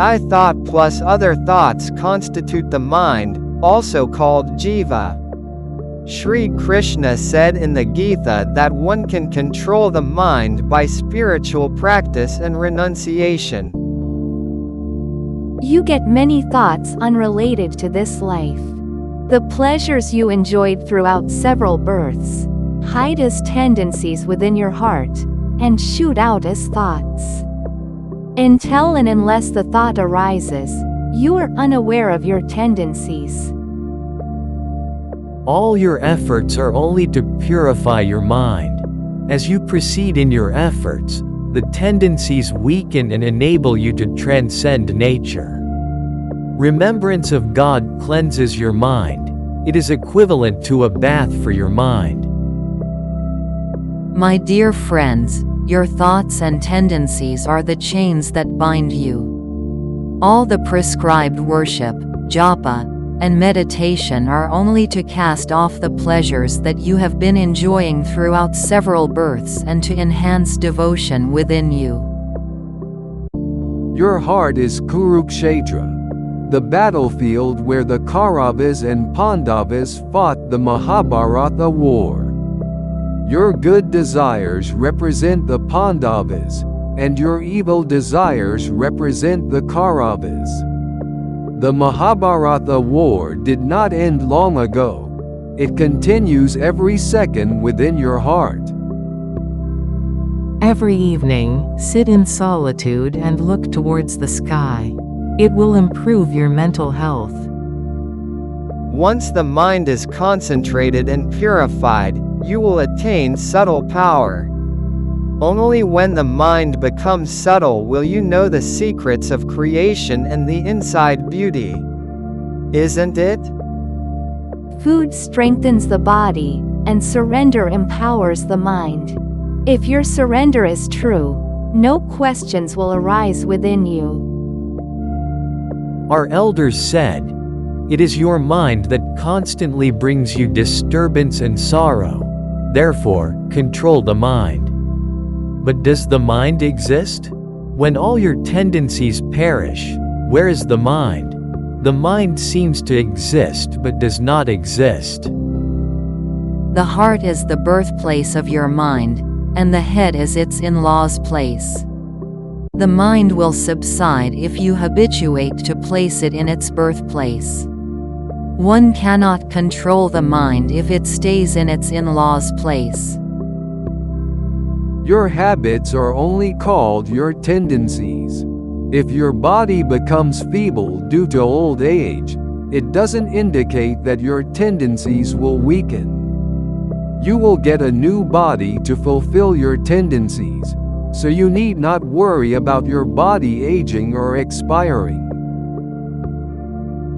I thought plus other thoughts constitute the mind, also called jiva. Sri Krishna said in the Gita that one can control the mind by spiritual practice and renunciation. You get many thoughts unrelated to this life. The pleasures you enjoyed throughout several births hide as tendencies within your heart and shoot out as thoughts. Until and unless the thought arises, you are unaware of your tendencies. All your efforts are only to purify your mind. As you proceed in your efforts, the tendencies weaken and enable you to transcend nature. Remembrance of God cleanses your mind. It is equivalent to a bath for your mind. My dear friends, your thoughts and tendencies are the chains that bind you. All the prescribed worship, japa, and meditation are only to cast off the pleasures that you have been enjoying throughout several births and to enhance devotion within you. Your heart is Kurukshetra, the battlefield where the Kauravas and Pandavas fought the Mahabharata war. Your good desires represent the Pandavas, and your evil desires represent the Kauravas. The Mahabharata war did not end long ago. It continues every second within your heart. Every evening, sit in solitude and look towards the sky. It will improve your mental health. Once the mind is concentrated and purified, you will attain subtle power. Only when the mind becomes subtle will you know the secrets of creation and the inside beauty. Isn't it? Food strengthens the body, and surrender empowers the mind. If your surrender is true, no questions will arise within you. Our elders said, "It is your mind that constantly brings you disturbance and sorrow. Therefore, control the mind." But does the mind exist? When all your tendencies perish, where is the mind? The mind seems to exist but does not exist. The heart is the birthplace of your mind, and the head is its in-law's place. The mind will subside if you habituate to place it in its birthplace. One cannot control the mind if it stays in its in-law's place. Your habits are only called your tendencies. If your body becomes feeble due to old age, it doesn't indicate that your tendencies will weaken. You will get a new body to fulfill your tendencies, so you need not worry about your body aging or expiring.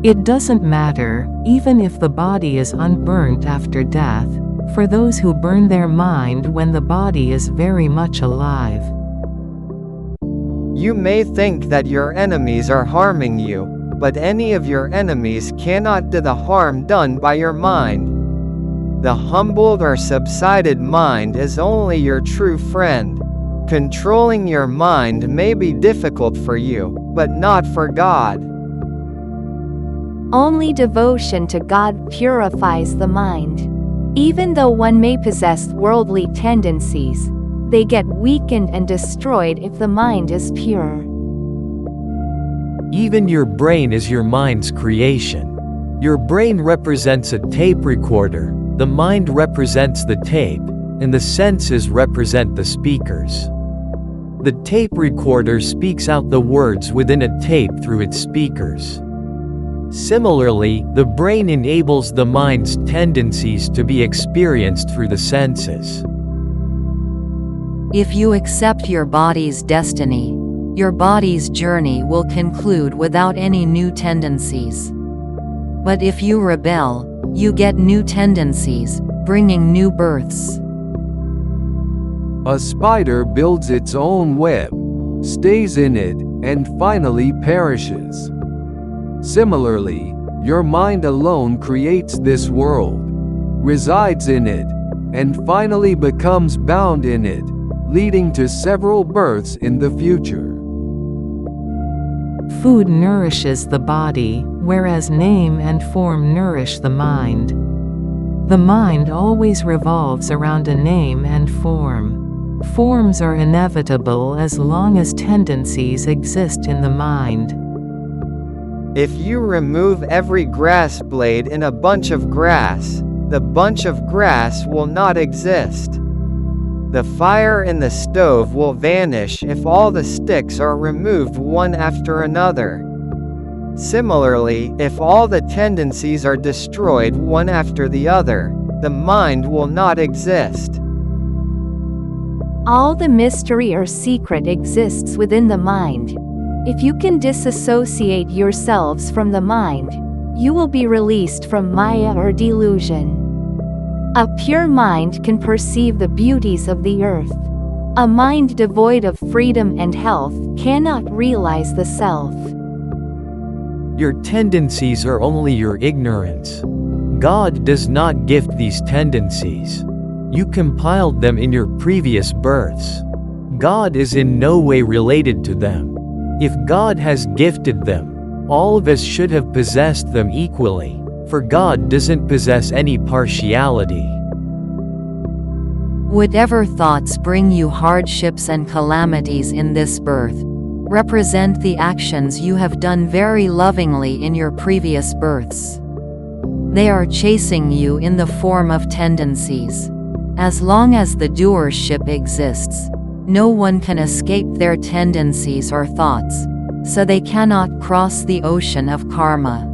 It doesn't matter, even if the body is unburnt after death, for those who burn their mind when the body is very much alive. You may think that your enemies are harming you, but any of your enemies cannot do the harm done by your mind. The humbled or subsided mind is only your true friend. Controlling your mind may be difficult for you, but not for God. Only devotion to God purifies the mind. Even though one may possess worldly tendencies, they get weakened and destroyed if the mind is pure. Even your brain is your mind's creation. Your brain represents a tape recorder, the mind represents the tape, and the senses represent the speakers. The tape recorder speaks out the words within a tape through its speakers. Similarly, the brain enables the mind's tendencies to be experienced through the senses. If you accept your body's destiny, your body's journey will conclude without any new tendencies. But if you rebel, you get new tendencies, bringing new births. A spider builds its own web, stays in it, and finally perishes. Similarly, your mind alone creates this world, resides in it, and finally becomes bound in it, leading to several births in the future. Food nourishes the body, whereas name and form nourish the mind. The mind always revolves around a name and form. Forms are inevitable as long as tendencies exist in the mind. If you remove every grass blade in a bunch of grass, the bunch of grass will not exist. The fire in the stove will vanish if all the sticks are removed one after another. Similarly, if all the tendencies are destroyed one after the other, the mind will not exist. All the mystery or secret exists within the mind. If you can disassociate yourselves from the mind, you will be released from Maya or delusion. A pure mind can perceive the beauties of the earth. A mind devoid of freedom and health cannot realize the self. Your tendencies are only your ignorance. God does not gift these tendencies. You compiled them in your previous births. God is in no way related to them. If God has gifted them, all of us should have possessed them equally, for God doesn't possess any partiality. Whatever thoughts bring you hardships and calamities in this birth, represent the actions you have done very lovingly in your previous births. They are chasing you in the form of tendencies. As long as the doership exists, no one can escape their tendencies or thoughts, so they cannot cross the ocean of karma.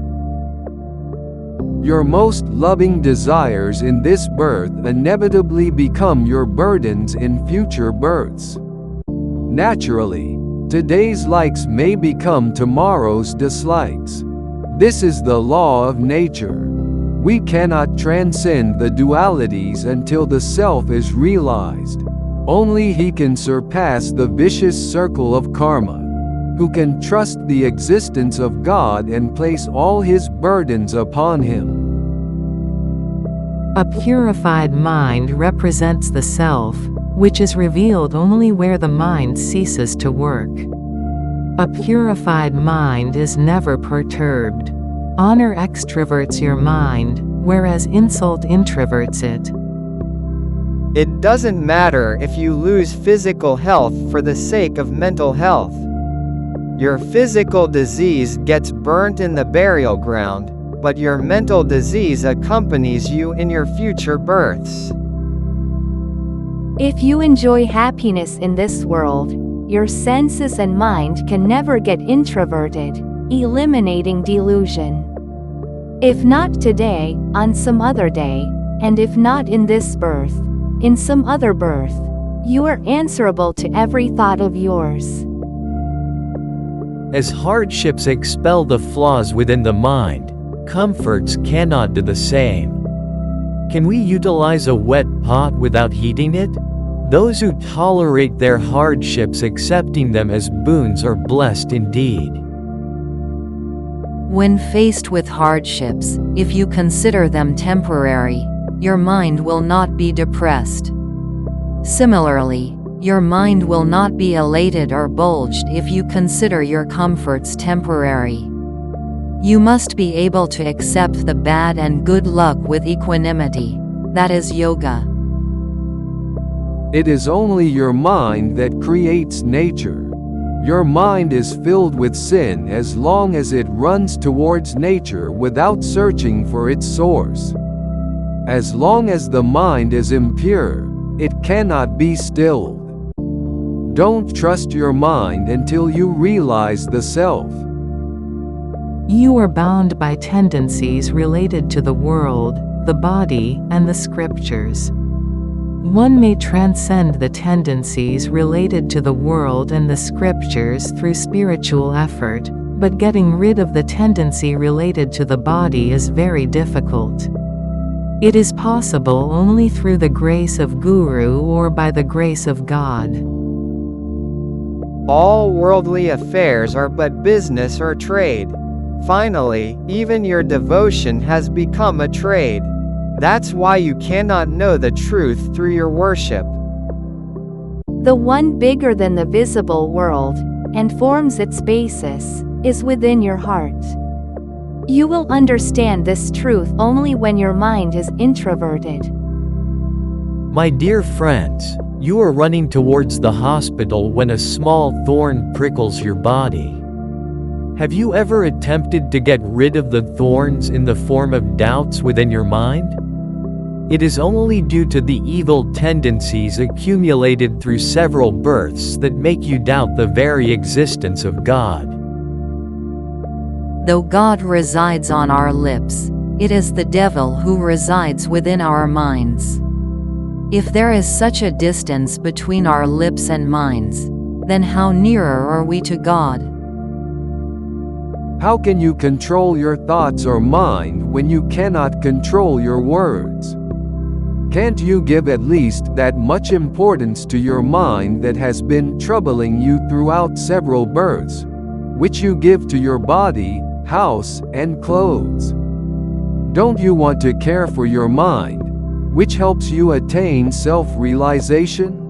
Your most loving desires in this birth inevitably become your burdens in future births. Naturally, today's likes may become tomorrow's dislikes. This is the law of nature. We cannot transcend the dualities until the self is realized. Only he can surpass the vicious circle of karma. Who can trust the existence of God and place all his burdens upon him. A purified mind represents the self, which is revealed only where the mind ceases to work. A purified mind is never perturbed. Honor extroverts your mind, whereas insult introverts it. It doesn't matter if you lose physical health for the sake of mental health. Your physical disease gets burnt in the burial ground, but your mental disease accompanies you in your future births. If you enjoy happiness in this world, your senses and mind can never get introverted, eliminating delusion. If not today, on some other day, and if not in this birth, in some other birth, you are answerable to every thought of yours. As hardships expel the flaws within the mind, comforts cannot do the same. Can we utilize a wet pot without heating it? Those who tolerate their hardships accepting them as boons are blessed indeed. When faced with hardships, if you consider them temporary, your mind will not be depressed. Similarly, your mind will not be elated or bulged if you consider your comforts temporary. You must be able to accept the bad and good luck with equanimity. That is yoga. It is only your mind that creates nature. Your mind is filled with sin as long as it runs towards nature without searching for its source. As long as the mind is impure, it cannot be stilled. Don't trust your mind until you realize the self. You are bound by tendencies related to the world, the body, and the scriptures. One may transcend the tendencies related to the world and the scriptures through spiritual effort, but getting rid of the tendency related to the body is very difficult. It is possible only through the grace of Guru or by the grace of God. All worldly affairs are but business or trade. Finally, even your devotion has become a trade. That's why you cannot know the truth through your worship. The one bigger than the visible world, and forms its basis, is within your heart. You will understand this truth only when your mind is introverted. My dear friends, you are running towards the hospital when a small thorn prickles your body. Have you ever attempted to get rid of the thorns in the form of doubts within your mind? It is only due to the evil tendencies accumulated through several births that make you doubt the very existence of God. Though God resides on our lips, it is the devil who resides within our minds. If there is such a distance between our lips and minds, then how nearer are we to God? How can you control your thoughts or mind when you cannot control your words? Can't you give at least that much importance to your mind that has been troubling you throughout several births, which you give to your body, house, and clothes? Don't you want to care for your mind, which helps you attain self-realization?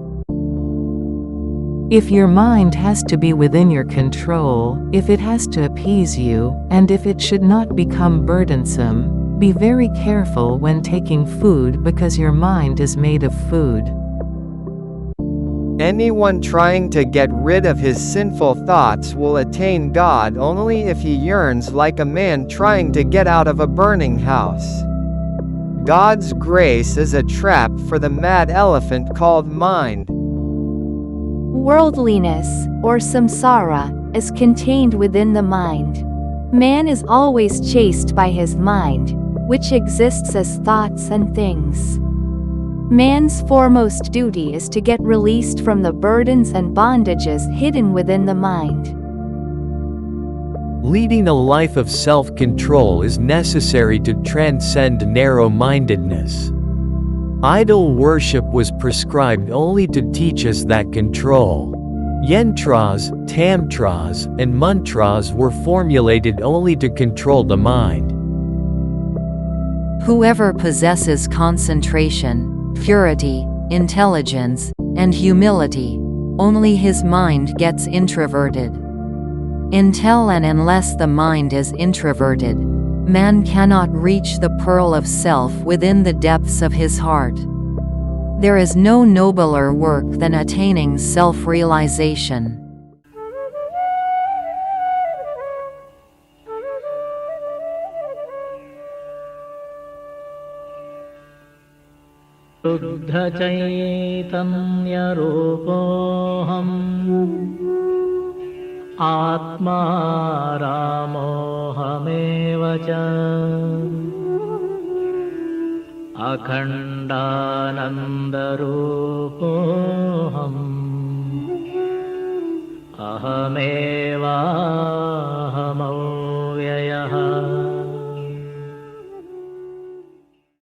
If your mind has to be within your control, if it has to appease you, and if it should not become burdensome, be very careful when taking food because your mind is made of food. Anyone trying to get rid of his sinful thoughts will attain God only if he yearns like a man trying to get out of a burning house. God's grace is a trap for the mad elephant called mind. Worldliness, or samsara, is contained within the mind. Man is always chased by his mind, which exists as thoughts and things. Man's foremost duty is to get released from the burdens and bondages hidden within the mind. Leading a life of self-control is necessary to transcend narrow-mindedness. Idol worship was prescribed only to teach us that control. Yantras, tantras, and mantras were formulated only to control the mind. Whoever possesses concentration, purity, intelligence, and humility, only his mind gets introverted. Until and unless the mind is introverted, man cannot reach the pearl of self within the depths of his heart. There is no nobler work than attaining self-realization. शुद्धचैतन्यरूपोऽहम् आत्मा रामोऽहमेव च अखण्डानन्दरूपोऽहम् अहमेवाहमौ